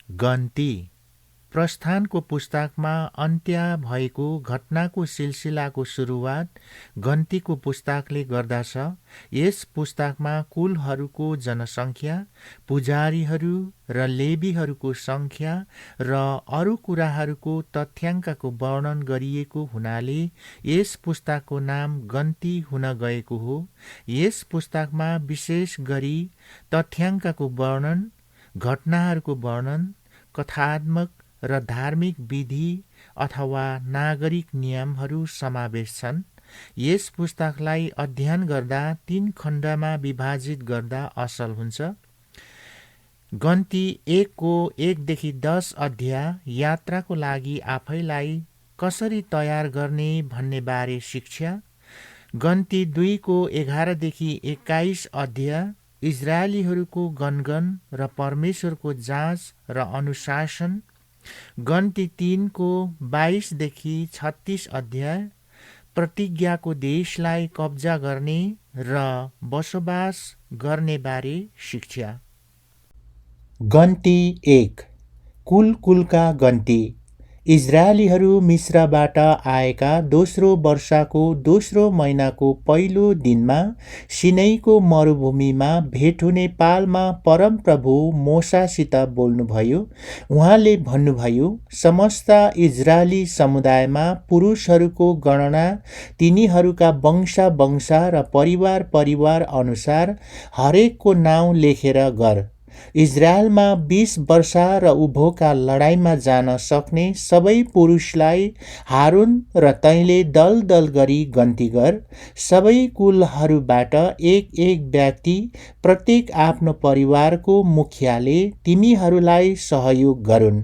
गन्ती प्रस्थानको पुस्तकमा अन्त्य भएको घटनाको सिलसिलाको सुरुवात गन्तीको पुस्तकले गर्दछ। यस पुस्तकमा कुलहरूको जनसङ्ख्या, पुजारीहरू र लेवीहरूको सङ्ख्या र अरू कुराहरूको तथ्याङ्कको वर्णन गरिएको हुनाले यस पुस्तकको नाम गन्ती हुन गएको हो। यस पुस्तकमा विशेष गरी तथ्याङ्कको वर्णन, घटनाहरूको वर्णन, कथात्मक र धार्मिक विधि अथवा नागरिक नियमहरू समावेश छन्। यस पुस्तकलाई अध्ययन गर्दा 3 खण्डमा विभाजित गर्दा असल हुन्छ। गन्ती 1 को 1 देखि 10 अध्याय यात्राको लागि आफैलाई कसरी तयार गर्ने भन्ने बारे शिक्षा। गन्ती 2 को 11 देखि 21 अध्याय इजरायलीहरूको गणगन र परमेश्वरको जाँच र अनुशासन। गन्ती 3 को 22 देखि 36 अध्याय प्रतिज्ञाको देशलाई कब्जा गर्ने र बसोबास गर्ने बारे शिक्षा। गन्ती 1 कुलका गन्ती इजरायलीहरू मिस्रबाट आएका दोस्रो वर्षको दोस्रो महिनाको पहिलो दिनमा सिनैको मरुभूमिमा भेट हुने पालमा परमप्रभु मोसासित बोल्नुभयो। उहाँले भन्नुभयो, समस्त इजरायली समुदायमा पुरुषहरूको गणना तिनीहरूका वंश र परिवार अनुसार हरेकको नाउँ लेखेर गर। इजरायलमा 20 वर्ष र उँभोका लडाईँमा जान सक्ने सबै पुरुषलाई हारुन र तैँले दल दल गरी गन्ती गर। सबै कुलहरूबाट एक व्यक्ति प्रत्येक आफ्नो परिवारको मुखियाले तिमीहरूलाई सहयोग गरून्।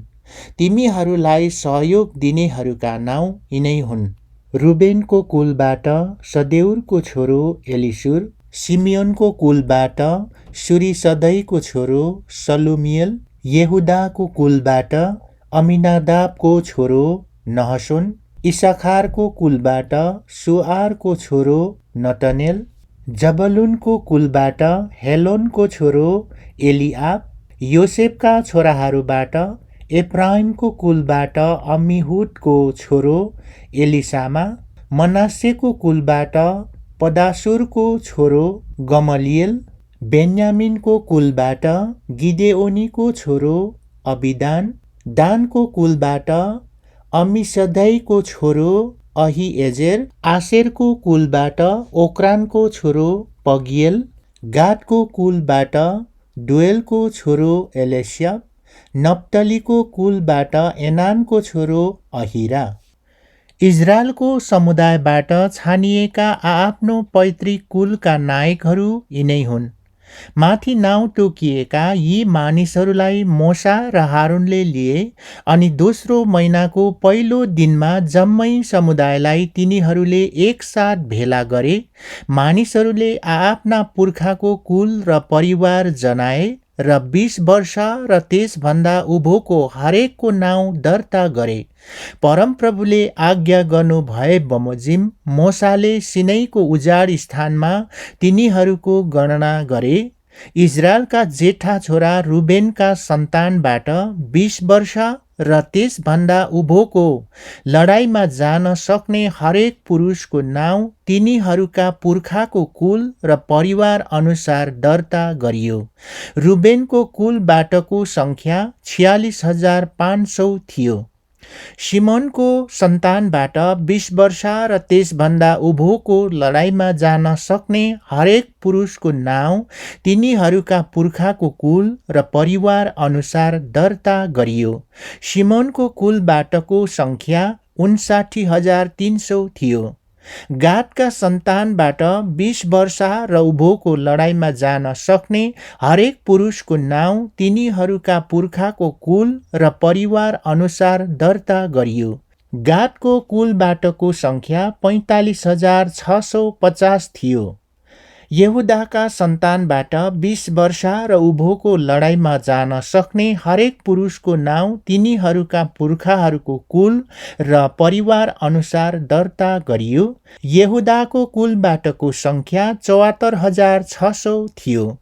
तिमीहरूलाई सहयोग दिनेहरूका नाउँ यिनै हुन्। रुबेनको कुलबाट सदेउरको छोरो एलिसुर। सिमियोनको कुलबाट सुरिसदैको छोरो सलुमियल। यहुदाको कुलबाट अमिनादाबको छोरो नहसोन। इसाखारको कुलबाट सुआरको छोरो नतनेल। जबलुनको कुलबाट हेलोनको छोरो एलिआब। योसेफका छोराहरूबाट एफ्राइमको कुलबाट अम्मिहुदको छोरो एलिसामा। मनासेको कुलबाट पदासुरको छोरो गमलिएल। बेन्यामिनको कुलबाट गिदेओनीको छोरो अबिदान। दानको कुलबाट अम्मिसदैको छोरो अहिएजेर। आशेरको कुलबाट ओक्रानको छोरो पगिएल। गादको कुलबाट डुएलको छोरो एलेस्याब। नप्तलीको कुलबाट एनानको छोरो अहिरा। इजरायलको समुदायबाट छानिएका आफ्नो पैतृक कुलका नायकहरू यिनै हुन्। माथि नाउँ तोकिएका यी मानिसहरूलाई मोसा र हारुनले लिए अनि दोस्रो महिनाको पहिलो दिनमा जम्मै समुदायलाई तिनीहरूले एकसाथ भेला गरे। मानिसहरूले आफ्ना पुर्खाको कुल र परिवार जनाए र 20 वर्ष र त्यसभन्दा उँभोको हरेकको नाउँ दर्ता गरे। परमप्रभुले आज्ञा गर्नु भए बमोजिम मोसाले सिनैको उजाड स्थानमा तिनीहरूको गणना गरे। इजरायलका जेठा छोरा रुबेनका सन्तानबाट 20 वर्ष र त्यसभन्दा उँभोको लडाईँमा जान सक्ने हरेक पुरुषको नाउँ तिनीहरूका पुर्खाको कुल र परिवार अनुसार दर्ता गरियो। रुबेनको कुलबाटको सङ्ख्या 46,500 थियो। सिमोनको सन्तानबाट 20 वर्ष र त्यसभन्दा उँभोको लडाईँमा जान सक्ने हरेक पुरुषको नाउँ तिनीहरूका पुर्खाको कुल र परिवार अनुसार दर्ता गरियो। सिमोनको कुलबाटको सङ्ख्या 59,300 थियो। गादका सन्तानबाट 20 वर्ष र उँभोको लडाईँमा जान सक्ने हरेक पुरुषको नाउँ तिनीहरूका पुर्खाको कुल र परिवार अनुसार दर्ता गरियो। गादको कुलबाटको सङ्ख्या 45,650 थियो। यहुदाका सन्तानबाट 20 वर्ष र उँभोको लडाईँमा जान सक्ने हरेक पुरुषको नाउँ तिनीहरूका पुर्खाहरूको कुल र परिवार अनुसार दर्ता गरियो। यहुदाको कुलबाटको सङ्ख्या 74,600 थियो।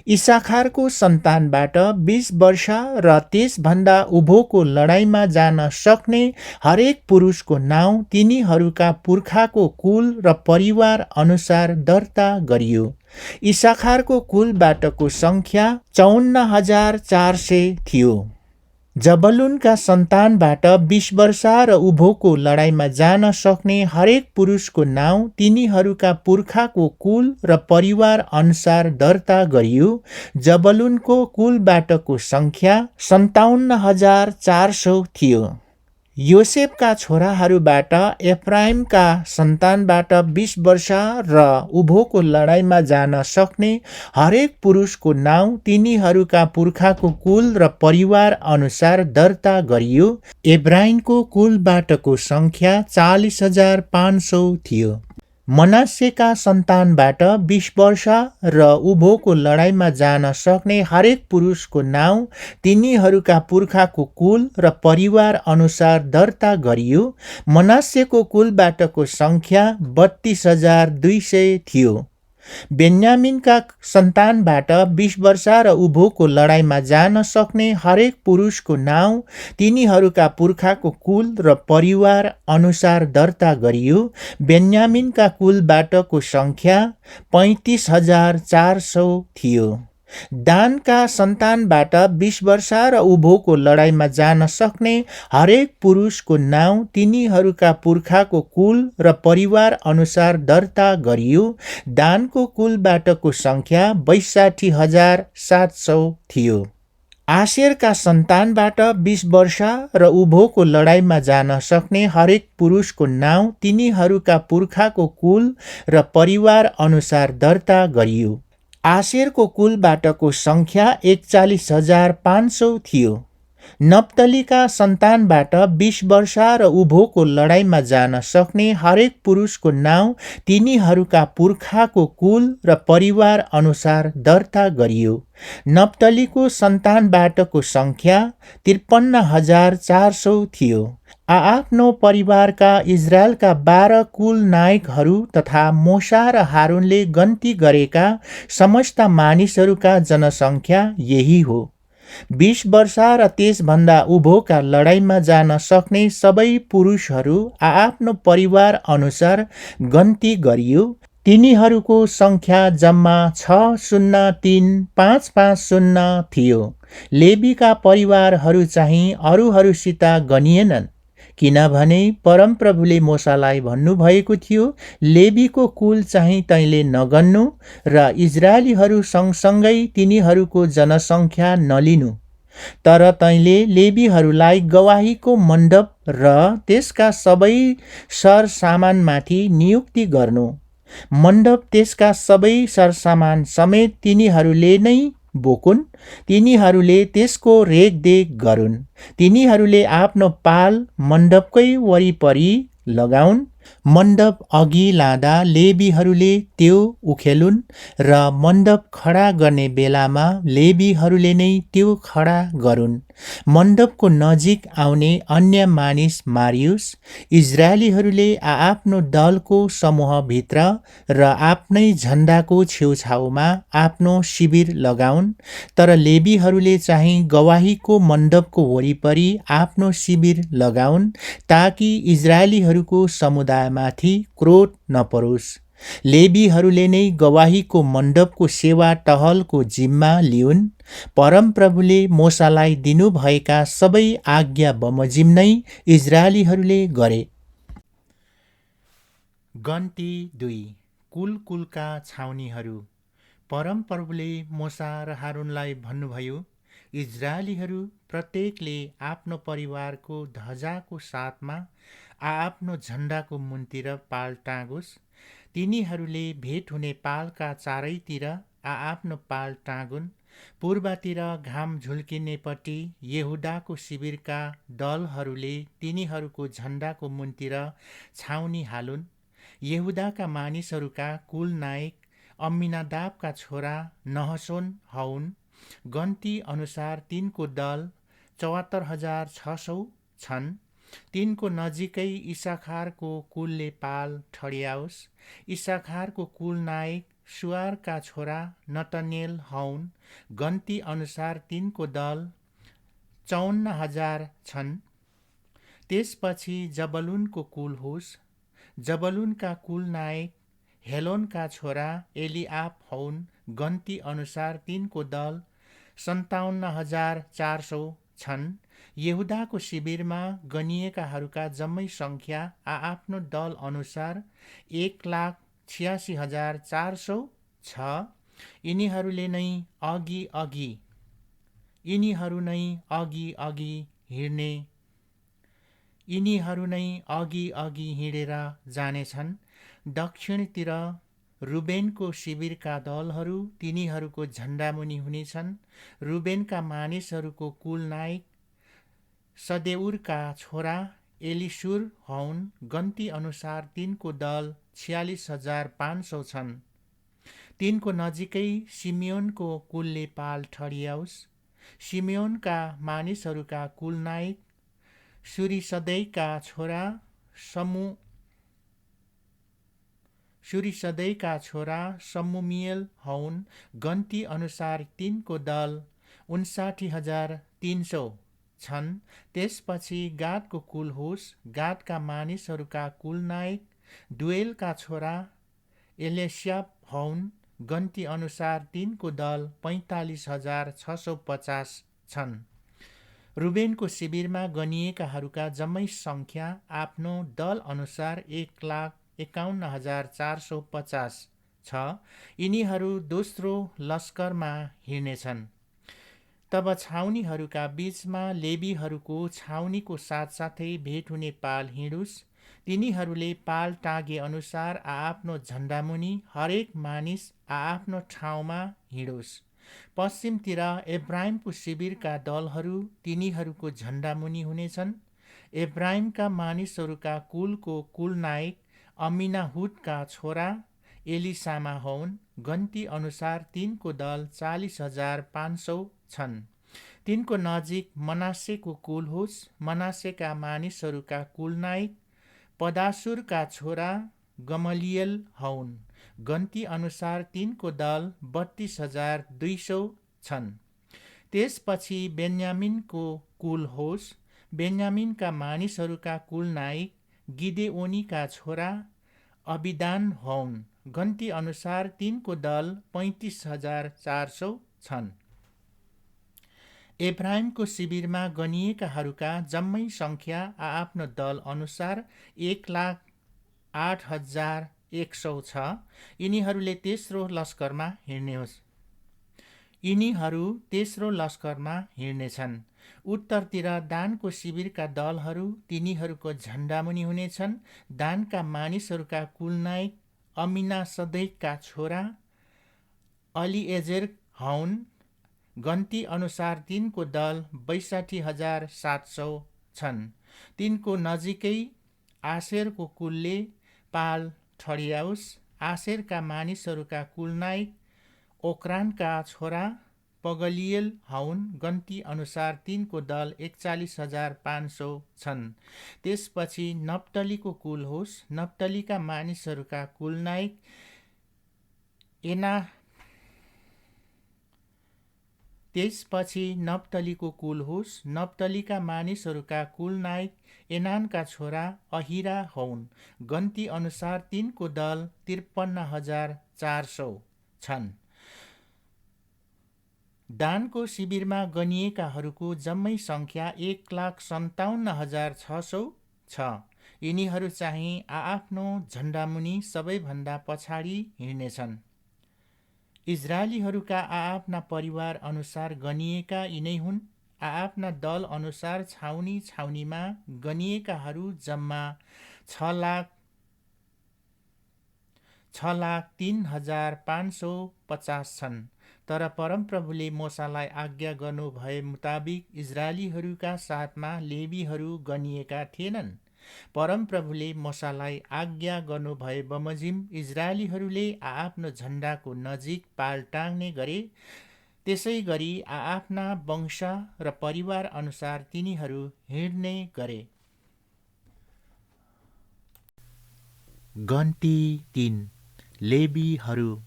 इसाखारको सन्तानबाट 20 वर्ष र त्यसभन्दा उभोको लडाईँमा जान सक्ने हरेक पुरुषको नाउँ तिनीहरूका पुर्खाको कुल र परिवार अनुसार दर्ता गरियो। इसाखारको कुलबाटको सङ्ख्या 54,400 थियो। जबलुनका सन्तानबाट 20 वर्ष र उभोको लडाईँमा जान सक्ने हरेक पुरुषको नाउँ तिनीहरूका पुर्खाको कुल र परिवार अनुसार दर्ता गरियो। जबलुनको कुलबाटको सङ्ख्या 57,400 थियो। योसेफका छोराहरूबाट एफ्राइमका सन्तानबाट 20 वर्ष र उभोको लडाईँमा जान सक्ने हरेक पुरुषको नाउँ तिनीहरूका पुर्खाको कुल र परिवार अनुसार दर्ता गरियो। एब्राइमको कुलबाटको सङ्ख्या 40,500 थियो। मनासेका सन्तानबाट 20 वर्ष र उभोको लडाईँमा जान सक्ने हरेक पुरुषको नाउँ तिनीहरूका पुर्खाको कुल र परिवार अनुसार दर्ता गरियो। मनासेको कुलबाटको सङ्ख्या 32,200 थियो। बेन्यामिनका सन्तानबाट 20 वर्ष र उभोको लडाईँमा जान सक्ने हरेक पुरुषको नाउँ तिनीहरूका पुर्खाको कुल र परिवार अनुसार दर्ता गरियो। बेन्यामिनका कुलबाटको सङ्ख्या 35,400 थियो। दानका सन्तानबाट 20 वर्ष र उभोको लडाईँमा जान सक्ने हरेक पुरुषको नाउँ तिनीहरूका पुर्खाको कुल र परिवार अनुसार दर्ता गरियो। दानको कुलबाटको सङ्ख्या 62,700 थियो। आशेरका सन्तानबाट 20 वर्ष र उभोको लडाईँमा जान सक्ने हरेक पुरुषको नाउँ तिनीहरूका पुर्खाको कुल र परिवार अनुसार दर्ता गरियो। आशेरको कुलबाटको सङ्ख्या 41,500 थियो। नप्तलीका सन्तानबाट 20 वर्ष र उभोको लडाईँमा जान सक्ने हरेक पुरुषको नाउँ तिनीहरूका पुर्खाको कुल र परिवार अनुसार दर्ता गरियो। नप्तलीको सन्तानबाटको सङ्ख्या 53,400 थियो। आफ्नो परिवारका इजरायलका 12 कुल नायकहरू तथा मोसा र हारूनले गन्ती गरेका समस्त मानिसहरूका जनसङ्ख्या यही हो। 20 वर्ष र त्यसभन्दा उभोका लडाईँमा जान सक्ने सबै पुरुषहरू आफ्नो परिवार अनुसार गन्ती गरियो। तिनीहरूको सङ्ख्या जम्मा 603,550 थियो। लेवीका परिवारहरू चाहिँ अरूहरूसित गनिएनन्, किनभने परमप्रभुले मोसालाई भन्नुभएको थियो, लेवीको कुल चाहिँ तैँले नगन्नु र इजरायलीहरू सँगसँगै तिनीहरूको जनसङ्ख्या नलिनु। तर तैँले लेवीहरूलाई गवाहीको मण्डप र त्यसका सबै सरसामानमाथि नियुक्ति गर्नु। मण्डप त्यसका सबै सरसामान समेत तिनीहरूले नै बोकुन्, तिनीहरूले त्यसको रेखदेख गरून्। तिनीहरूले आफ्नो पाल मण्डपकै वरिपरि लगाउन्। मण्डप अघि लाँदा लेवीहरूले त्यो उखेलुन् र मण्डप खडा गर्ने बेलामा लेवीहरूले नै त्यो खडा गरून्। मण्डपको नजिक आउने अन्य मानिस मारियोस्। इजरायलीहरूले आफ्नो दलको समूहभित्र र आफ्नै झन्डाको छेउछाउमा आफ्नो शिविर लगाउन्। तर लेवीहरूले चाहिँ गवाहीको मण्डपको वरिपरि आफ्नो शिविर लगाउन्, ताकि इजरायलीहरूको समुदायमाथि क्रोध नपरोस्। लेवीहरूले नै गवाहीको मण्डपको सेवा टहलको जिम्मा लिउन्। परमप्रभुले मोसालाई दिनुभएका सबै आज्ञा बमोजिम नै इजरायलीहरूले गरे। गन्ती 2 कुलका छाउनीहरू। परमप्रभुले मोसा र हारूनलाई भन्नुभयो, इजरायलीहरू प्रत्येकले आफ्नो परिवारको ध्वजाको साथमा आफ्नो झन्डाको मुन्तिर पाल टाँगोस्। तिनीहरूले भेट हुने पालका चारैतिर आफ्नो पाल टाँगुन्। पूर्वतिर घाम झुल्किनेपट्टि यहुदाको शिविरका दलहरूले तिनीहरूको झन्डाको मुन्तिर छाउनी हालुन्। यहुदाका मानिसहरूका कुल नायक अम्मिनादाबका छोरा नहसोन हौन्। गन्ती अनुसार तिनको दल 74,600 छन्। तिनको नजिकै इसाखारको कुलले पाल ठड्याओस्। इसाखारको कुल नायक सुआरका छोरा नतनेल हौन। गन्ती अनुसार तिनको दल 54,000 छन्। त्यसपछि जबलुनको कुल होस्। जबलुनका कुल नायक हेलोनका छोरा एलिआब हौन। गन्ती अनुसार तिनको दल 57,400 छन्। यहुदाको शिविरमा गनिएकाहरूका जम्मै सङ्ख्या आआफ्नो दल अनुसार 1,86,400 छ। यिनीहरू नै अघि अघि हिँडेर जानेछन्। दक्षिणतिर रुबेनको शिविरका दलहरू तिनीहरूको झण्डामुनि हुनेछन्। रुबेनका मानिसहरूको कुल नायक सदेउरका छोरा एलिसुर हौन। गन्ती अनुसार तिनको दल 46,500 छन्। तिनको नजिकै सिमियोनको कुलले पाल ठडियाओस्। सिमियोनका मानिसहरूका कुल नायक सुरिसदैका छोरा समुमिएल हौन। गन्ती अनुसार तिनको दल 59,300 छन्। त्यसपछि गादको कुल होस्। गादका मानिसहरूका कुल नायक दुएलका छोरा एलेस्याब हौन। गन्ती अनुसार तिनको दल 45,650 छन्। रुबेनको शिविरमा गनिएकाहरूका जम्मै सङ्ख्या आफ्नो दल अनुसार 1,51,450 छ। यिनीहरू दोस्रो लस्करमा हिँड्नेछन्। तब छाउनीहरूका बीचमा लेवीहरूको छाउनीको साथसाथै भेट हुने पाल हिँडुस्। तिनीहरूले पाल टाँगे अनुसार आआफ्नो झण्डामुनि हरेक मानिस आआफ्नो ठाउँमा हिँडोस्। पश्चिमतिर एब्राहिमको शिविरका दलहरू तिनीहरूको झण्डामुनि हुनेछन्। एब्राहिमका मानिसहरूका कुलको कुल नायक अमिनाहुदका छोरा एलिसामा हौन। गन्ती अनुसार तिनको दल 40,500 छन्। तिनको नजिक मनासेको कुल होस्। मनासेका मानिसहरूका कुल नायक पदासुरका छोरा गमलिएल हौन। गन्ती अनुसार तिनको दल 32,200 छन्। त्यसपछि बेन्यामिनको कुल होस्। बेन्यामिनका मानिसहरूका कुल नायक गिदेओनीका छोरा अबिदान हौन। गन्ती अनुसार तिनको दल 35,400 छन्। एब्राहिमको शिविरमा गनिएकाहरूका जम्मै सङ्ख्या आआफ्नो दल अनुसार 1,08,100 छ। यिनीहरू तेस्रो लस्करमा हिँड्नेछन्। उत्तरतिर दानको शिविरका दलहरू तिनीहरूको झण्डामुनि हुनेछन्। दानका मानिसहरूका कुल नायक अमिनासदैका छोरा अलिएजेर हौन। गन्ती अनुसार तिनको दल 62,700 छन्। तिनको नजिकै आशेरको कुलले पाल ठडियाओस्। आशेरका मानिसहरूका कुल नायक ओक्रानका छोरा पगलिएल हौन। गन्ती अनुसार तिनको दल 41,500 छन्। त्यसपछि नप्तलीको कुल होस्। नप्तलीका मानिसहरूका कुल नायक नप्तलीका मानिसहरूका कुल नायक एनानका छोरा अहिरा हौन। गन्ती अनुसार तिनको दल 53,400 छन्। दानको शिविरमा गनिएकाहरूको जम्मै सङ्ख्या 1,57,600 छ। यिनीहरू चाहिँ आआफ्नो झण्डामुनि सबैभन्दा पछाडि हिँड्नेछन्। इजरायलीहरूका आआफ्ना परिवार अनुसार गनिएका यिनै हुन्। आआफ्ना दल अनुसार छाउनीमा गनिएकाहरू जम्मा 6,03,550 छन्। तर परमप्रभुले मोसालाई आज्ञा गर्नुभए मुताबिक इजरायलीहरूका साथमा लेवीहरू गनिएका थिएनन्। परमप्रभुले मोसालाई आज्ञा गर्नुभए बमोजिम इजरायलीहरूले आआफ्नो झण्डाको नजिक पाल टाँग्ने गरे। त्यसै गरी आआफ्ना वंश र परिवार अनुसार तिनीहरू हिँड्ने गरे। गन्ती 3। लेवीहरू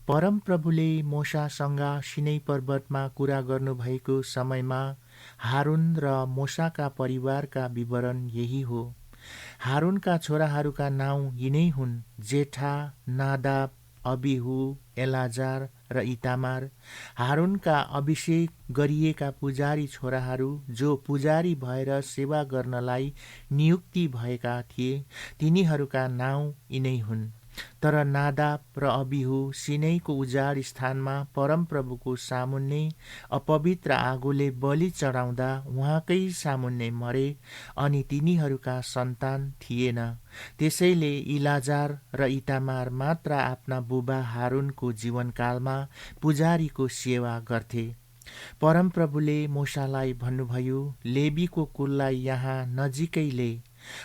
परमप्रभुले मोशासँग सिनै पर्वतमा कुरा गर्नुभएको समयमा हारुन र मोशाका परिवारका विवरण यही हो। हारुनका छोराहरूका नाउँ यिनै हुन्: जेठा, नादाब, अबिहु, एलाजार र इतामार। हारुनका अभिषेक गरिएका पुजारी छोराहरू जो पुजारी भएर सेवा गर्नलाई नियुक्ति भएका थिए, तिनीहरूका नाउँ यिनै हुन्। तर नादाब र अबिहु सिनैको उजाड स्थानमा परमप्रभुको सामुन्ने अपवित्र आगोले बलि चढाउँदा उहाँकै सामुन्ने मरे, अनि तिनीहरूका सन्तान थिएन। त्यसैले इलाजार र इतामार मात्र आफ्ना बुबा हारुनको जीवनकालमा पुजारीको सेवा गर्थे। परमप्रभुले मोशालाई भन्नुभयो, लेबीको कुललाई यहाँ नजिकै ल्याई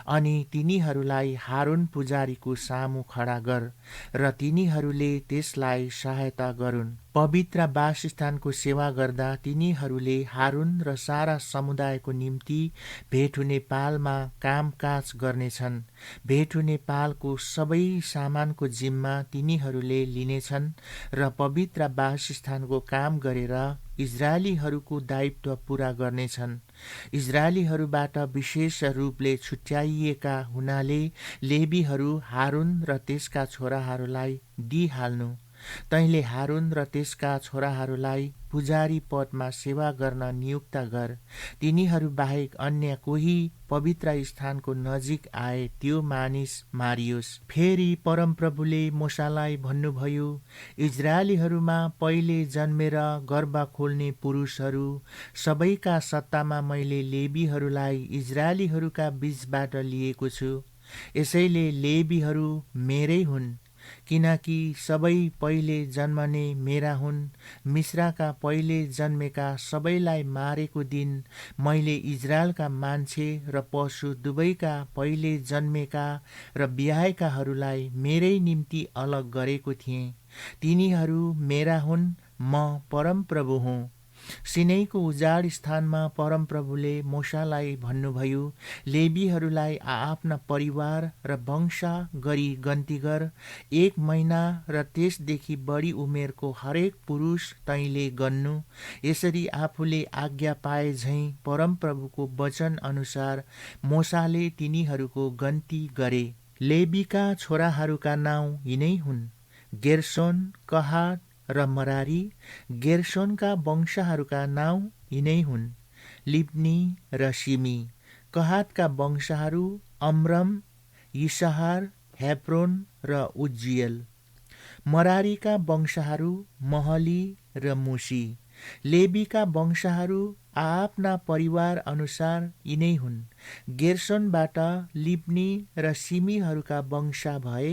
अनि तिनीहरूलाई हारुन पुजारीको सामु खडा गर र तिनीहरूले त्यसलाई सहायता गरून्। पवित्र वासस्थानको सेवा गर्दा तिनीहरूले हारुन र सारा समुदायको निम्ति भेट हुने पालमा कामकाज गर्नेछन्। भेट हुने पालको सबै सामानको जिम्मा तिनीहरूले लिनेछन् र पवित्र वासस्थानको काम गरेर इजरायलीहरूको दायित्व पूरा गर्नेछन्। इजरायलीहरूबाट विशेष रूपले छुट्याइएका हुनाले लेबीहरू हारुन र त्यसका छोराहरूलाई दिइहाल्नु। तैँले हारुन र त्यसका छोराहरूलाई पुजारी पदमा सेवा गर्न नियुक्त गर। तिनीहरू बाहेक अन्य कोही पवित्र स्थानको नजिक आए त्यो मानिस मारियोस्। फेरि परमप्रभुले मोशालाई भन्नुभयो, इजरायलीहरूमा पहिले जन्मेर गर्भ खोल्ने पुरुषहरू सबैका सट्टामा मैले लेबीहरूलाई इजरायलीहरूका बीचबाट लिएको छु। यसैले लेबीहरू मेरै हुन्, किनकि सबै पहिले जन्मने मेरा हुन्। मिस्रका पहिले जन्मेका सबैलाई मारेको दिन मैले इजरायलका मान्छे र पशु दुवैका पहिले जन्मेका र बिहाएकाहरूलाई मेरै निम्ति अलग गरेको थिएँ। तिनीहरू मेरा हुन्, म परमप्रभु हुँ। सिनैको उजाड स्थानमा परमप्रभुले मोशालाई भन्नुभयो, लेबीहरूलाई आआफ्ना परिवार र वंश गरी गन्ती गर। 1 महिना र त्यसदेखि बढी उमेरको हरेक पुरुष तैँले गन्नु। यसरी आफूले आज्ञा पाए झैँ परमप्रभुको वचन अनुसार मोशाले तिनीहरूको गन्ती गरे। लेबीका छोराहरूका नाउँ यिनै हुन्: गेर्सोन, कहात र मरारी। गेर्सोनका वंशहरूका नाउँ यिनै हुन्: लिब्नी र शिमी। कहातका वंशहरू अम्रम, यिसहार, हेब्रोन र उज्जिएल। मरारीका वंशहरू महली र मुसी। लेबीका वंशहरू आआफ्ना परिवार अनुसार यिनै हुन्: गेर्सोनबाट लिब्नी र शिमीहरूका वंश भए।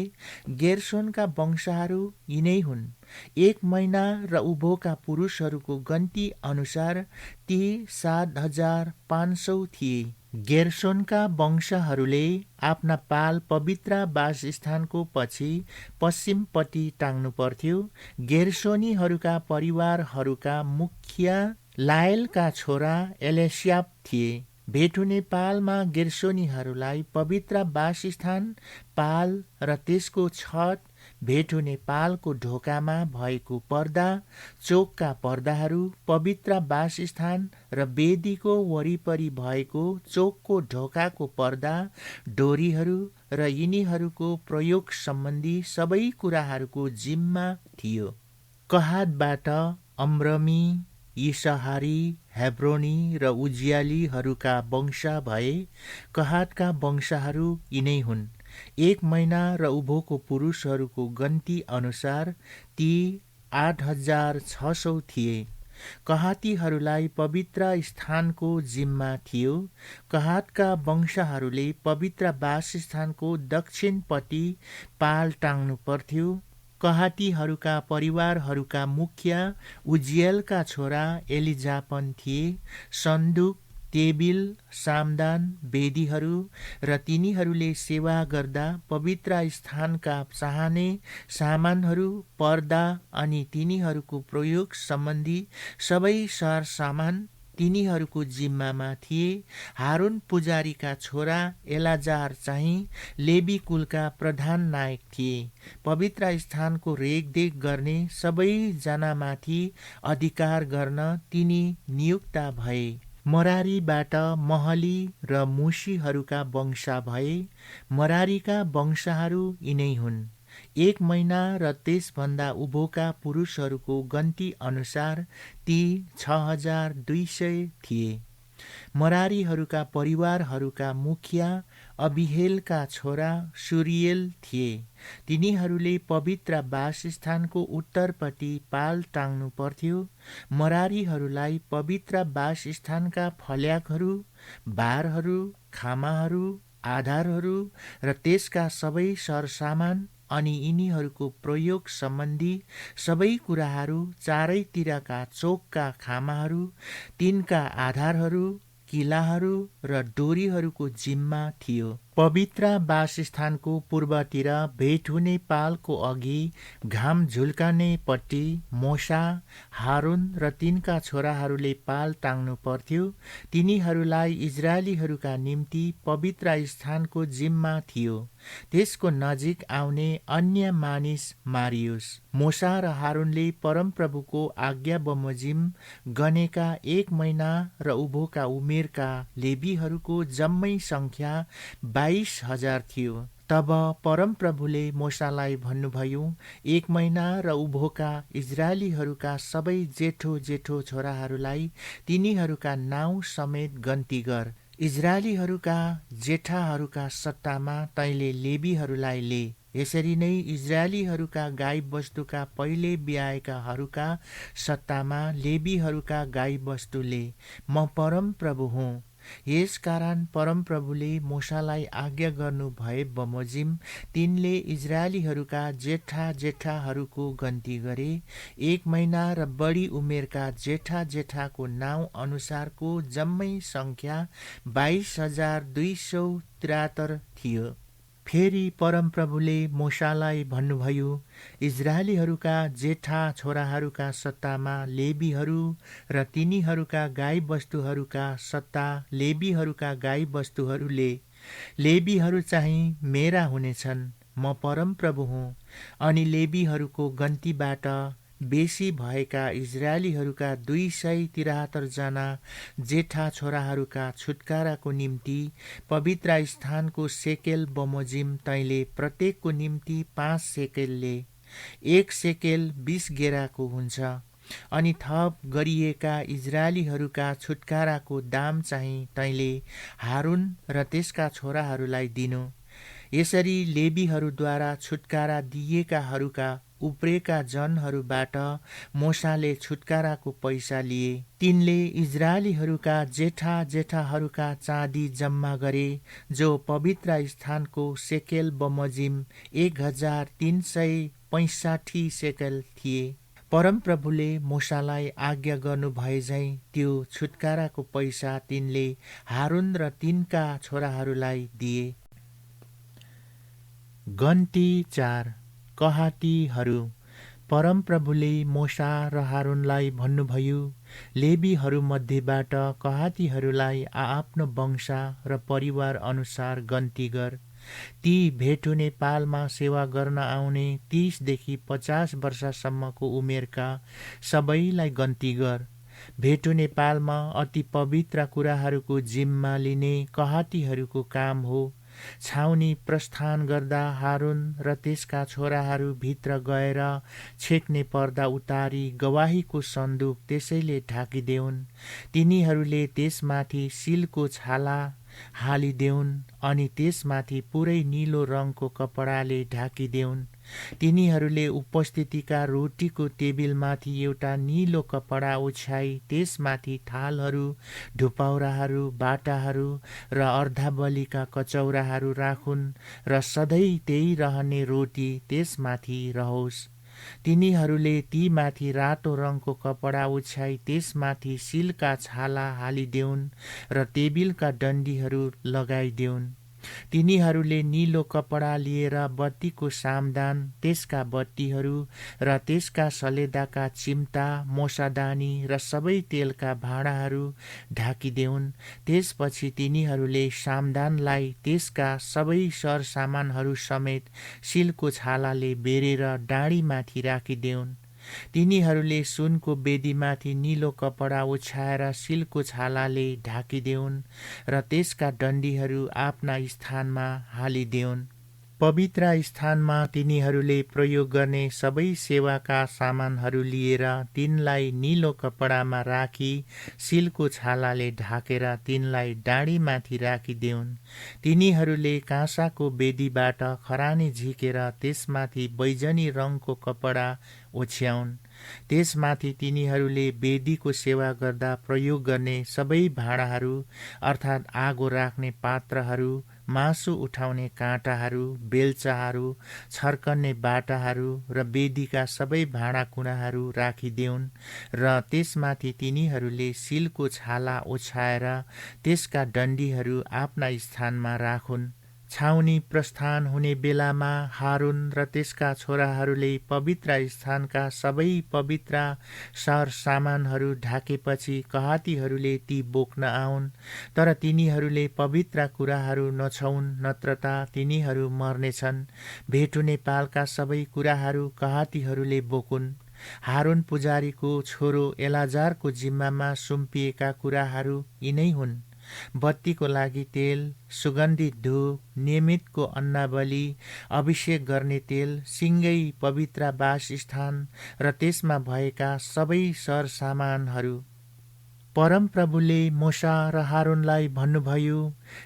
गेर्सोनका वंशहरू यिनै हुन्: 1 महिना र उभोका पुरुषहरूको गन्ती अनुसार ती 7,500 थिए। गेर्सोनका वंशहरूले आफ्ना पाल पवित्र वासस्थानको पछि पश्चिमपट्टि टाङ्नु पर्थ्यो। गेर्सोनीहरूका परिवारहरूका मुखिया लायलका छोरा एलेस्याप थिए। भेट हुने पालमा गेर्सोनीहरूलाई पवित्र वासस्थान, पाल र त्यसको छत, भेट हुने पालको ढोकामा भएको पर्दा, चोकका पर्दाहरू, पवित्र वासस्थान र वेदीको वरिपरि भएको चोकको ढोकाको पर्दा, डोरीहरू र यिनीहरूको प्रयोग सम्बन्धी सबै कुराहरूको जिम्मा थियो। कहातबाट अम्रमी, यिसहारी, हेब्रोनी र उज्जियालीहरूका वंश भए। कहातका वंशहरू यिनै हुन्: 1 महिना र उभोको पुरुषहरूको गन्ती अनुसार ती 8,600 थिए। कहातीहरूलाई पवित्र स्थानको जिम्मा थियो। कहातका वंशहरूले पवित्र वासस्थानको दक्षिणपट्टि पाल टाङ्नु पर्थ्यो। कहातीहरूका परिवारहरूका मुखिया उज्जिएलका छोरा एलिजापन थिए। सन्दुक, तेबिल, सामदान, वेदीहरू र तिनीहरूले सेवा गर्दा पवित्र स्थानका चाहने सामानहरू, पर्दा अनि तिनीहरूको प्रयोग सम्बन्धी सबै सरसामान तिनीहरूको जिम्मामा थिए। हारुन पुजारीका छोरा एलाजार चाहिँ लेवी कुलका प्रधान नायक थिए। पवित्र स्थानको रेखदेख गर्ने सबैजनामाथि अधिकार गर्न तिनी नियुक्त भए। मरारीबाट महली र मुसीहरूका वंश भए। मरारीका वंशहरू यिनै हुन्। 1 महिना र त्यसभन्दा उभोका पुरुषहरूको गन्ती अनुसार ती 6200 थिए। मरारीहरूका परिवारहरूका मुखिया अबिहेलका छोरा सुरियल थिए। तिनीहरूले पवित्र वासस्थानको उत्तरपट्टि पाल टाङ्नु पर्थ्यो। मरारीहरूलाई पवित्र वासस्थानका फल्याकहरू, बारहरू, खामाहरू, आधारहरू र त्यसका सबै सरसामान अनि यिनीहरूको प्रयोग सम्बन्धी सबै कुराहरू, चारैतिरका चोकका खामाहरू, तिनका आधारहरू, किलाहरू र डोरीहरूको जिम्मा थियो। पवित्र वासस्थानको पूर्वतिर भेट हुने पालको अघि घाम झुल्कनेपट्टि मोसा, हारुन र तिनका छोराहरूले पाल टाङ्नु पर्थ्यो। तिनीहरूलाई इजरायलीहरूका निम्ति पवित्र स्थानको जिम्मा थियो। त्यसको नजिक आउने अन्य मानिस मारियोस्। मोसा र हारुनले परमप्रभुको आज्ञा बमोजिम गनेका 1 महिना र उभोका उमेरका लेवीहरूको जम्मै सङ्ख्या 22,000 थियो। तब परमप्रभुले मोसालाई भन्नुभयो, 1 महिना र उभोका इजरायलीहरूका सबै जेठो छोराहरूलाई तिनीहरूका नाउँ समेत गन्ती गर। इजरायलीहरूका जेठाहरूका सट्टामा तैँले लेवीहरूलाई ले। यसरी नै इजरायलीहरूका गाईबस्तुका पहिले ब्याएकाहरूका सट्टामा लेवीहरूका गाईबस्तु ले। म परमप्रभु हुँ। यसकारण परमप्रभुले मोसालाई आज्ञा गर्नु भए बमोजिम तिनले इजरायलीहरूका जेठाहरूको गन्ती गरे। 1 महिना र बढी उमेरका जेठाको नाउँ अनुसारको जम्मै सङ्ख्या 22,273 थियो। फेरि परमप्रभुले मोसालाई भन्नुभयो, इजरायलीहरूका जेठा छोराहरूका सट्टामा लेवीहरू र तिनीहरूका गाईबस्तुहरूका सट्टा लेवीहरूका गाईबस्तुहरू ले। लेवीहरू चाहिँ मेरा हुनेछन्। म परमप्रभु हुँ। अनि लेवीहरूको गन्तीबाट बेसी भएका इजरायलीहरूका 273 जना जेठा छोराहरूका छुटकाराको निम्ति पवित्र स्थानको सेकेल बमोजिम तैँले प्रत्येकको निम्ति 5 सेकेल ले। 1 सेकेल 20 गेराको हुन्छ। अनि थप गरिएका इजरायलीहरूका छुटकाराको दाम चाहिँ तैँले हारुन र त्यसका छोराहरूलाई दिनु। यसरी लेवीहरूद्वारा छुटकारा दिएकाहरूका उब्रेका जनहरूबाट मोसाले छुटकाराको पैसा लिए। तिनले इजरायलीहरूका जेठाहरूका चाँदी जम्मा गरे, जो पवित्र स्थानको सेकेल बमोजिम 1365 सेकेल थिए। परमप्रभुले मोसालाई आज्ञा गर्नु भए झैं त्यो छुटकाराको पैसा तिनले हारुन र तिनका छोराहरूलाई दिए। गन्ती 4 कहातीहरू। परमप्रभुले मोसा र हारुनलाई भन्नुभयो, लेवीहरूमध्येबाट कहातीहरूलाई आआफ्नो वंश र परिवार अनुसार गन्ती गर। ती भेट हुने पालमा सेवा गर्न आउने 30 देखि 50 वर्षसम्मको उमेरका सबैलाई गन्ती गर। भेट हुने पालमा अति पवित्र कुराहरूको जिम्मा लिने कहातीहरूको काम हो। छाउनी प्रस्थान गर्दा हारुन र त्यसका छोराहरू भित्र गएर छेक्ने पर्दा उतारी गवाहीको सन्दुक त्यसैले ढाकिदेऊन्। तिनीहरूले त्यसमाथि सिलको छाला हालिदेऊन् अनि त्यसमाथि पुरै नीलो रङको कपडाले ढाकिदेऊन्। तिनीहरूले उपस्थितिका रोटीको टेबिलमाथि एउटा नीलो कपडा ओछ्याई त्यसमाथि थालहरू, ढुपौराहरू, बाटाहरू र अर्धाबलीका कचौराहरू राखुन् र सधैँ त्यही रहने रोटी त्यसमाथि रहोस्। तिनीहरूले तीमाथि रातो रङको कपडा ओछ्याई त्यसमाथि सिलका छाला हालिदेऊन् र टेबिलका डन्डीहरू लगाइदेऊन्। तिनीहरूले नीलो कपडा लिएर बत्तीको सामदान, त्यसका बत्तीहरू र त्यसका सलेदाका चिम्टा, मोसादानी र सबै तेलका भाँडाहरू ढाकिदेऊन्। त्यसपछि तिनीहरूले सामदानलाई त्यसका सबै सरसामानहरू समेत सिलको छालाले बेरेर डाँडीमाथि राखिदेऊन्। तिनीहरूले सुनको वेदीमाथि नीलो कपडा ओछ्याएर सिलको छालाले ढाकिदेऊन् र त्यसका डन्डीहरू आफ्ना स्थानमा हालिदेऊन्। पवित्र स्थानमा तिनीहरूले प्रयोग गर्ने सबै सेवाका सामानहरू लिएर तिनलाई नीलो कपडामा राखी सिलको छालाले ढाकेर तिनलाई डाँडीमाथि राखिदेऊन्। तिनीहरूले काँसाको वेदीबाट खरानी झिकेर त्यसमाथि बैजनी रङको कपडा ओछ्याउन्। त्यसमाथि तिनीहरूले वेदीको सेवा गर्दा प्रयोग गर्ने सबै भाँडाहरू अर्थात् आगो राख्ने पात्रहरू, मासु उठाउने काँटाहरू, बेल्चाहरू, छर्कन्ने बाटाहरू र वेदीका सबै भाँडाकुँडाहरू राखिदेऊन् र त्यसमाथि तिनीहरूले सिलको छाला ओछ्याएर त्यसका डन्डीहरू आफ्ना स्थानमा राखुन्। छाउनी प्रस्थान हुने बेलामा हारुन र त्यसका छोराहरूले पवित्र स्थानका सबै पवित्र सरसामानहरू ढाकेपछि कहातीहरूले ती बोक्न आउन्। तर तिनीहरूले पवित्र कुराहरू नछौन्, नत्र त तिनीहरू मर्नेछन्। भेटुने पालका सबै कुराहरू कहातीहरूले बोकुन्। हारुन पुजारीको छोरो एलाजारको जिम्मामा सुम्पिएका कुराहरू यिनै हुन्: बत्तीको लागि तेल, सुगन्धित धूप, नियमितको अन्नबलि, अभिषेक गर्ने तेल, सिङ्गै पवित्र वासस्थान र त्यसमा भएका सबै सरसामानहरू। परमप्रभुले मूसा र हारुनलाई भन्नुभयो,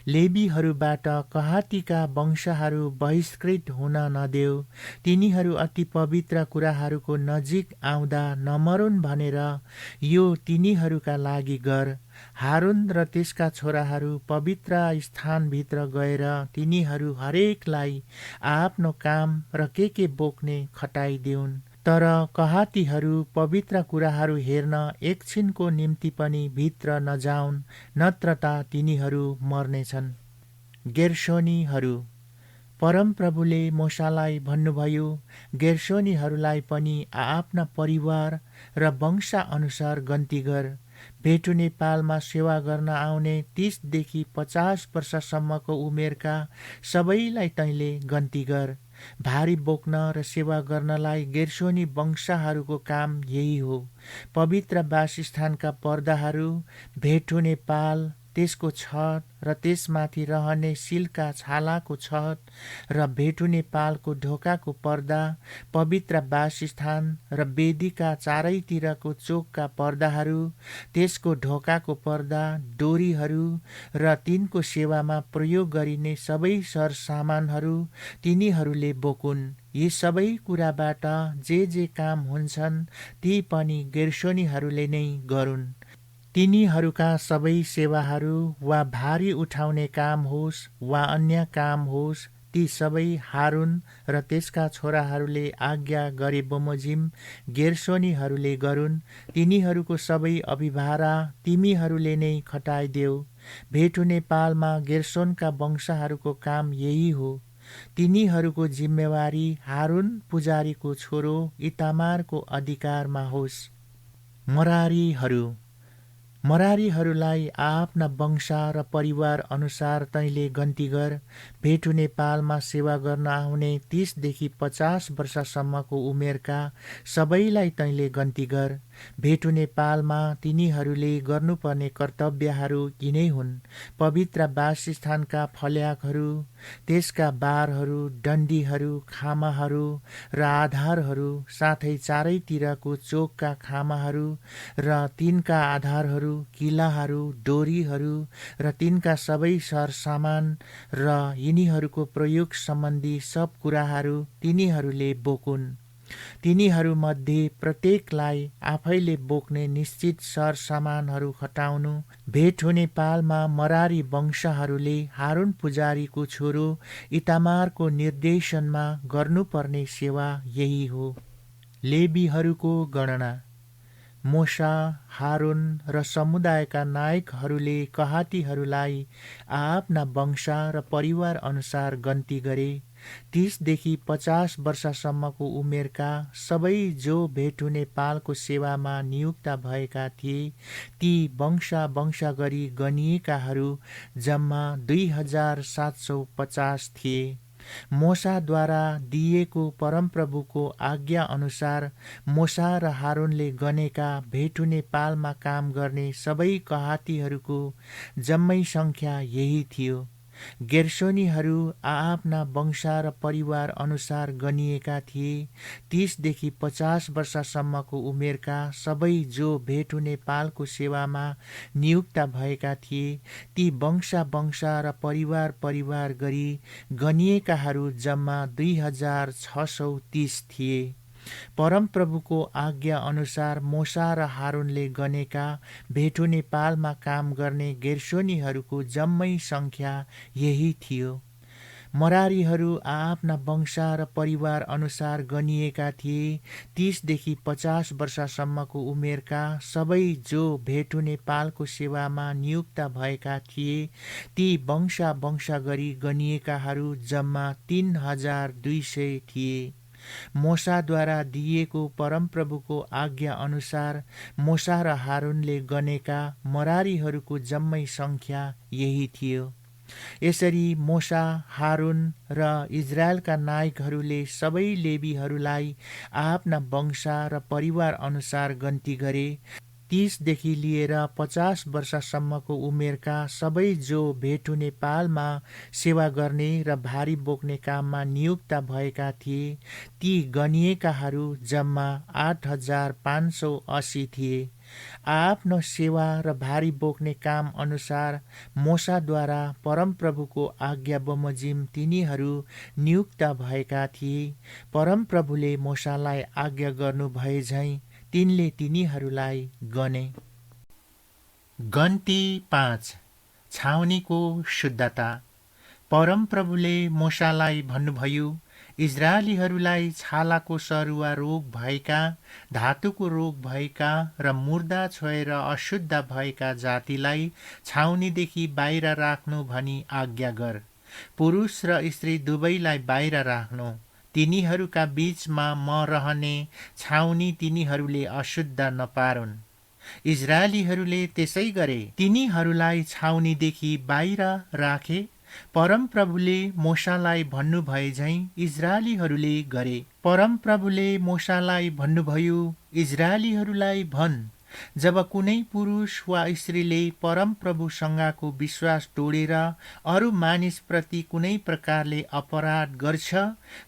लेवीहरूबाट कहातीका वंशहरू बहिष्कृत हुन नदेऊ। तिनीहरू अति पवित्र कुराहरूको नजिक आउँदा नमरुन् भनेर यो तिनीहरूका लागि गर। हारुन र त्यसका छोराहरू पवित्र स्थानभित्र गएर तिनीहरू हरेकलाई आफ्नो काम र के बोक्ने खटाइदेऊन्। तर कहातीहरू पवित्र कुराहरू हेर्न एकछिनको निम्ति पनि भित्र नजाउन्, नत्र त तिनीहरू मर्नेछन्। गेर्शोनीहरू। परमप्रभुले मूसालाई भन्नुभयो, गेर्शोनीहरूलाई पनि आफ्ना परिवार र वंश अनुसार गन्ती गर। भेटुने पालमा सेवा गर्न आउने 30 देखि 50 वर्षसम्मको उमेरका सबैलाई तैँले गन्ती गर। भारी बोक्न र सेवा गर्नलाई गेर्शोनी वंशहरूको काम यही हो। पवित्र वासस्थानका पर्दाहरू, भेटुने पाल, त्यसको छत र त्यसमाथि रहने सिलका छालाको छत र भेटुने पालको ढोकाको पर्दा, पवित्र वासस्थान र वेदीका चारैतिरको चोकका पर्दाहरू, त्यसको ढोकाको पर्दा, डोरीहरू र तिनको सेवामा प्रयोग गरिने सबै सरसामानहरू तिनीहरूले बोकुन्। यी सबै कुराबाट जे काम हुन्छन् ती पनि गेर्शोनीहरूले नै गरून्। तिनीहरूका सबै सेवाहरू वा भारी उठाउने काम होस् वा अन्य काम होस्, ती सबै हारुन र त्यसका छोराहरूले आज्ञा गरे बमोजिम गेर्शोनीहरूले गरून्। तिनीहरूको सबै अभिभारा तिमीहरूले नै खटाइदेऊ। भेटुने पालमा गेर्शोनका वंशहरूको काम यही हो। तिनीहरूको जिम्मेवारी हारुन पुजारीको छोरो इतामारको अधिकारमा होस्। मरारीहरूलाई आफ्ना वंश र परिवार अनुसार तैँले गन्ती गर। भेटुने पालमा सेवा गर्न आउने 30 देखि 50 वर्षसम्मको उमेरका सबैलाई तैँले गन्ती गर। भेटुने पालमा तिनीहरूले गर्नुपर्ने कर्तव्यहरू यिनै हुन्: पवित्र वासस्थानका फल्याकहरू, त्यसका बारहरू, डन्डीहरू, खामाहरू र आधारहरू, साथै चारैतिरको चोकका खामाहरू र तिनका आधारहरू, किलाहरू, डोरीहरू र तिनका सबै सरसामान र यिनीहरूको प्रयोग सम्बन्धी सब कुराहरू तिनीहरूले बोकुन्। तिनीहरूमध्ये प्रत्येकलाई आफैले बोक्ने निश्चित सरसामानहरू खटाउनु। भेट हुने पालमा मरारी वंशहरूले हारुन पुजारीको छोरो इतामारको निर्देशनमा गर्नुपर्ने सेवा यही हो। लेवीहरूको गणना। मोसा, हारुन र समुदायका नायकहरूले कहातीहरूलाई आफ्ना वंश र परिवार अनुसार गन्ती गरे। 30देखि 50 वर्षसम्मको उमेरका सबै जो भेटुने पालको सेवामा नियुक्त भएका थिए, ती वंश गरी गनिएकाहरू जम्मा 2750 थिए। मोसाद्वारा दिएको परमप्रभुको आज्ञा अनुसार मोसा र हारुनले गनेका भेटुने पालमा काम गर्ने सबै कहातीहरूको जम्मै सङ्ख्या यही थियो। गेर्सोनीहरू आआफ्ना वंश र परिवार अनुसार गनिएका थिए। 30देखि 50 वर्षसम्मको उमेरका सबै जो भेटुने पालको सेवामा नियुक्त भएका थिए, ती वंश र परिवार गरी गनिएकाहरू जम्मा 2630 थिए। परमप्रभुको आज्ञा अनुसार मोसा र हारुनले गनेका भेटुने पालमा काम गर्ने गेर्सोनीहरूको जम्मै सङ्ख्या यही थियो। मरारीहरू आफ्ना वंश र परिवार अनुसार गनिएका थिए। 30देखि 50 वर्षसम्मको उमेरका सबै जो भेटुने पालको सेवामा नियुक्त भएका थिए, ती वंश गरी गनिएकाहरू जम्मा 3200 थिए। मोसाद्वारा दिएको परमप्रभुको आज्ञा अनुसार मोसा र हारुनले गनेका मरारीहरूको जम्मै सङ्ख्या यही थियो। यसरी मोसा, हारुन र इजरायलका नायकहरूले सबै लेवीहरूलाई आफ्ना वंश र परिवार अनुसार गन्ती गरे। 30देखि लिएर 50 वर्षसम्मको उमेरका सबै जो भेटुने पालमा सेवा गर्ने र भारी बोक्ने काममा नियुक्त भएका थिए, ती गनिएकाहरू जम्मा 8580 थिए। आफ्नो सेवा र भारी बोक्ने काम अनुसार मोसाद्वारा परमप्रभुको आज्ञा बमोजिम तिनीहरू नियुक्त भएका थिए। परमप्रभुले मोसालाई आज्ञा गर्नु भए झैं तिनले तिनीहरूलाई गने। गन्ती 5। छाउनीको शुद्धता। परमप्रभुले मोसालाई भन्नुभयो, इजरायलीहरूलाई छालाको सरुवा रोग भएका, धातुको रोग भएका र मुर्दा छोएर अशुद्ध भएका जातिलाई छाउनीदेखि बाहिर राख्नु भनी आज्ञा गर। पुरुष र स्त्री दुवैलाई बाहिर राख्नु। तिनीहरूका बीचमा म रहने छाउनी तिनीहरूले अशुद्ध नपारुन्। इजरायलीहरूले त्यसै गरे। तिनीहरूलाई छाउनीदेखि बाहिर राखे। परमप्रभुले मोसालाई भन्नुभए झैं इजरायलीहरूले गरे। परमप्रभुले मोसालाई भन्नुभयो, इजरायलीहरूलाई भन्, जब कुनै पुरुष वा स्त्रीले परमप्रभुसँगको विश्वास तोडेर अरू मानिसप्रति कुनै प्रकारले अपराध गर्छ,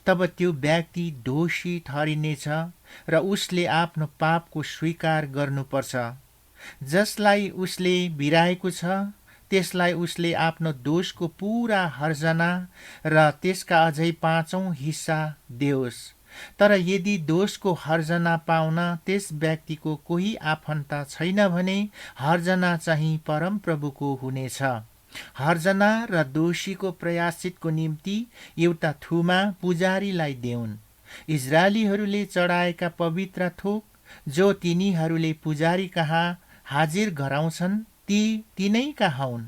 तब त्यो व्यक्ति दोषी ठहरिनेछ र उसले आफ्नो पापको स्वीकार गर्नुपर्छ। जसलाई उसले बिराएको छ, त्यसलाई उसले आफ्नो दोषको पूरा हर्जना र त्यसका अझै 5औं हिस्सा देओस्। तर यदि दोषको हर्जना पाउन त्यस व्यक्तिको कोही आफन्त छैन भने हर्जना चाहिँ परमप्रभुको हुनेछ। हर्जना र दोषीको प्रायश्चितको निम्ति एउटा थुमा पुजारीलाई देऊन्। इजरायलीहरूले चढाएका पवित्र थोक जो तिनीहरूले पुजारी कहाँ हाजिर गराउँछन्, ती तिनैका हौन्।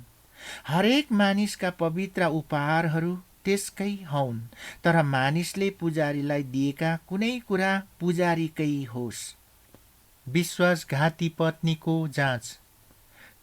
हरेक मानिसका पवित्र उपहारहरू त्यसकै हौन्, तर मानिसले पुजारीलाई दिएका कुनै कुरा पुजारीकै होस्। विश्वासघाती पत्नीको जाँच।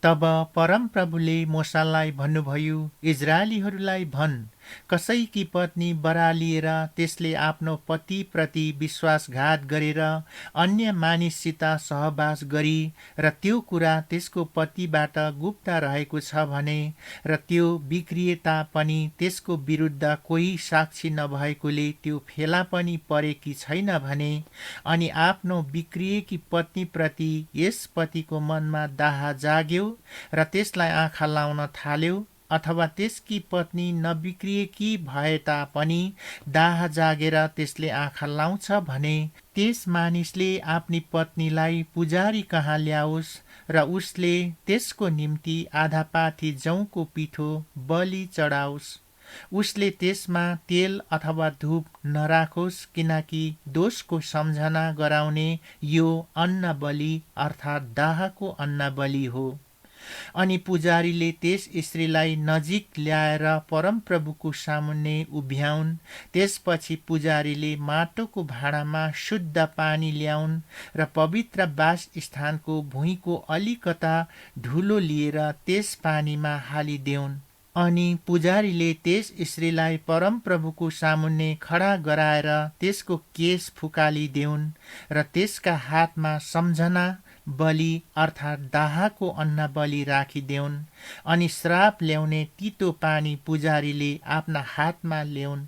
तब परमप्रभुले मोसालाई भन्नुभयो, इजरायलीहरूलाई भन्, कसैकी पत्नी बरालिएर त्यसले आफ्नो पतिप्रति विश्वासघात गरेर अन्य मानिससित सहवास गरी र त्यो कुरा त्यसको पतिबाट गुप्त रहेको छ भने र त्यो बिग्रिए तापनि त्यसको विरुद्ध कोही साक्षी नभएकोले त्यो फेला पनि परेकी छैन भने, अनि आफ्नो बिग्रिएकी पत्नीप्रति यस पतिको मनमा दाह जाग्यो र त्यसलाई आँखा लाउन थाल्यो, अथवा त्यसकी पत्नी नबिग्रिएकी भए तापनि दाह जागेर त्यसले आँखा लाउँछ भने, त्यस मानिसले आफ्नी पत्नीलाई पुजारी कहाँ ल्याओस् र उसले त्यसको निम्ति आधा पाथी जौंको पिठो बलि चढाओस्। उसले त्यसमा तेल अथवा धूप नराखोस्, किनकि दोषको सम्झना गराउने यो अन्न बलि अर्थात् दाहको अन्न बलि हो। अनि पुजारीले त्यस स्त्रीलाई नजिक ल्याएर परमप्रभुको सामुन्ने उभ्याउन्। त्यसपछि पुजारीले माटोको भाँडामा शुद्ध पानी ल्याउन् र पवित्र वासस्थानको भुइँको अलिकता धुलो लिएर त्यस पानीमा हालिदेऊन्। अनि पुजारीले त्यस स्त्रीलाई परमप्रभुको सामुन्ने खडा गराएर त्यसको केश फुकालिदेऊन् र त्यसका हातमा सम्झना बलि अर्थात् दाहको अन्न बलि राखिदेऊन्। अनि श्राप ल्याउने तितो पानी पुजारीले आफ्ना हातमा ल्याउन्।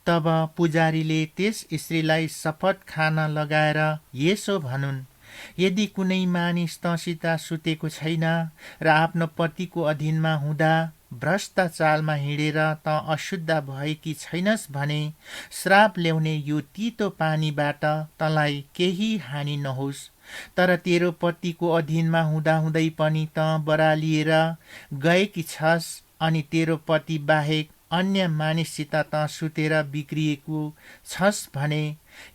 तब पुजारीले त्यस स्त्रीलाई शपथ खान लगाएर यसो भनुन्, यदि कुनै मानिस तँसित सुतेको छैन र आफ्नो पतिको अधीनमा हुँदा भ्रष्ट चालमा हिँडेर तँ अशुद्ध भएकी छैनस् भने श्राप ल्याउने यो तितो पानीबाट तँलाई केही हानि नहोस्। तर तेरो पतिको अधीनमा हुँदाहुँदै पनि तँ बरालिएर गएकी छस् अनि तेरो पति बाहेक अन्य मानिससित तँ सुतेर बिग्रिएको छस् भने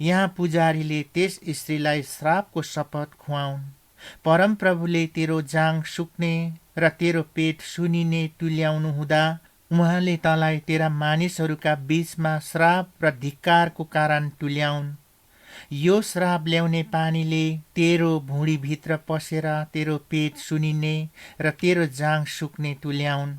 यहाँ पुजारीले त्यस स्त्रीलाई श्रापको शपथ खुवाउन्। परमप्रभुले तेरो जाँघ सुक्ने र तेरो पेट सुनिने तुल्याउनु हुँदा उहाँले तँलाई तेरा मानिसहरूका बीचमा श्राप र धिक्कारको कारण तुल्याउन्। यो श्राप ल्याउने पानीले तेरो भुँडीभित्र पसेर तेरो पेट सुनिने र तेरो जाँघ सुक्ने तुल्याउन्।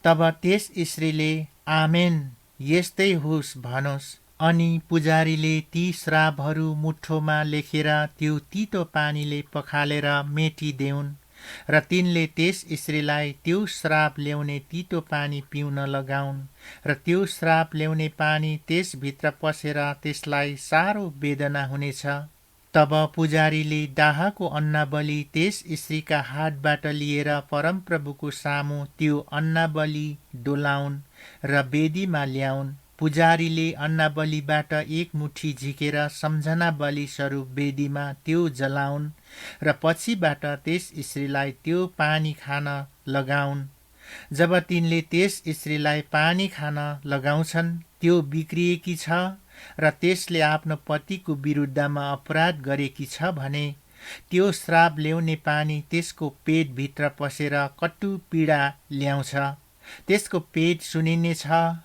तब त्यस स्त्रीले आमेन, यस्तै होस् भनोस्। अनि पुजारीले ती श्रापहरू मुठोमा लेखेर त्यो तितो पानीले पखालेर मेटिदेऊन् र तिनले त्यस स्त्रीलाई त्यो श्राप ल्याउने तितो पानी पिउन लगाउन् र त्यो श्राप ल्याउने पानी त्यसभित्र पसेर त्यसलाई साह्रो वेदना हुनेछ। तब पुजारीले दाहको अन्न बलि त्यस स्त्रीका हातबाट लिएर परमप्रभुको सामु त्यो अन्न बलि डोलाउन् र वेदीमा ल्याउन्। पुजारीले अन्न बलिबाट एक मुठी झिकेर सम्झना बलि स्वरूप वेदीमा त्यो जलाउन् र पछिबाट त्यस स्त्रीलाई त्यो पानी खान लगाउन्। जब तिनले त्यस स्त्रीलाई पानी खान लगाउँछन्, त्यो बिग्रिएकी छ र त्यसले आफ्नो पतिको विरुद्धमा अपराध गरेकी छ भने त्यो श्राप ल्याउने पानी त्यसको पेटभित्र पसेर कटु पीडा ल्याउँछ। त्यसको पेट सुनिनेछ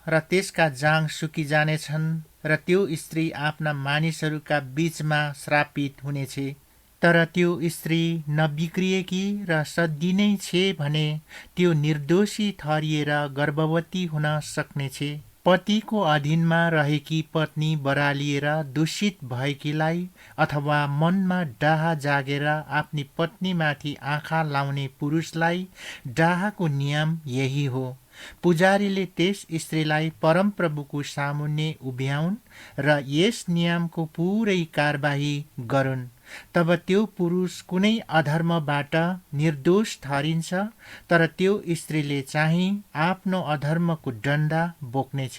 र त्यसका जाँघ सुकिजानेछन् र त्यो स्त्री आफ्ना मानिसहरूका बीचमा श्रापित हुनेछ। तर त्यो स्त्री नबिग्रिएकी र सद्दिनै छे भने त्यो निर्दोषी ठहरिएर गर्भवती हुन सक्नेछ। पतिको अधीनमा रहेकी पत्नी बरालिएर दूषित भएकीलाई अथवा मनमा डाहा जागेर आफ्नी पत्नीमाथि आँखा लाउने पुरुषलाई डाहाको नियम यही हो। पुजारीले त्यस स्त्रीलाई परमप्रभुको सामुन्ने उभ्याउन् र यस नियमको पुरै कारबाही गरून्। तब त्यो पुरुष कुनै अधर्मबाट निर्दोष ठहरिन्छ, तर त्यो स्त्रीले चाहिँ आफ्नो अधर्मको दण्ड बोक्नेछ।